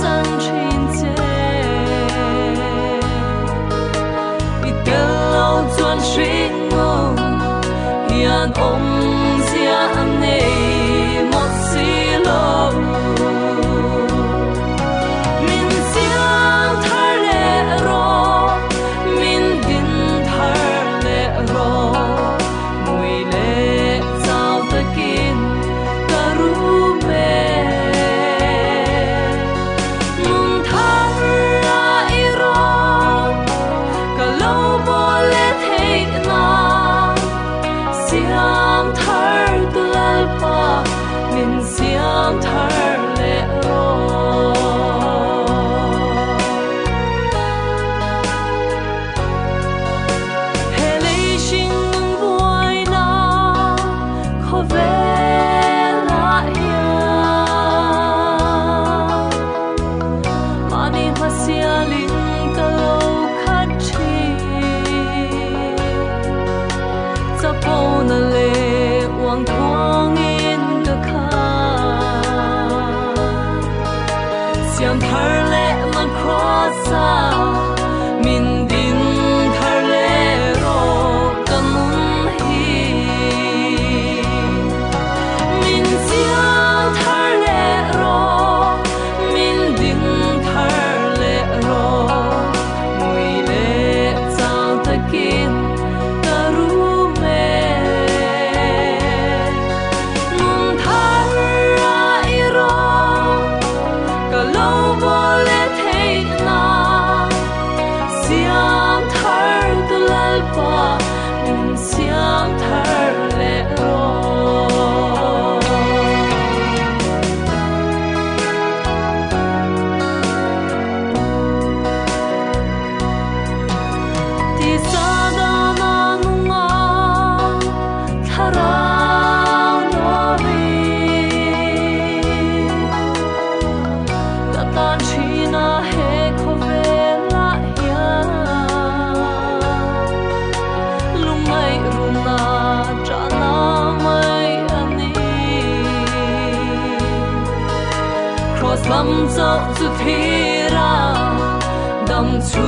chân trên thế lâu chuan sinh ngô hiền ông gia này một xí lô min xiang thar lệ ro min din thar lệ ro mùi lệ sao ta kin ta ru mê nun thar lại ro cả lâu vô lệ thế na xiang thar tu lalpa min xiang thar lệ ro he lei sing buai na kho ve la ya mani hasia ling ka lo khat chi po na le wang thuang in ka kha siam thar le ma cross sa min din thar le ro kan hi min siam thar le ro min din thar le ro mui le chang takin taru xiang thar lệ ro ti sa da na nunga tharang no ri ta tan china he kho ve la ya lumai runa chana mai ani cross lam zo zu thira dam chu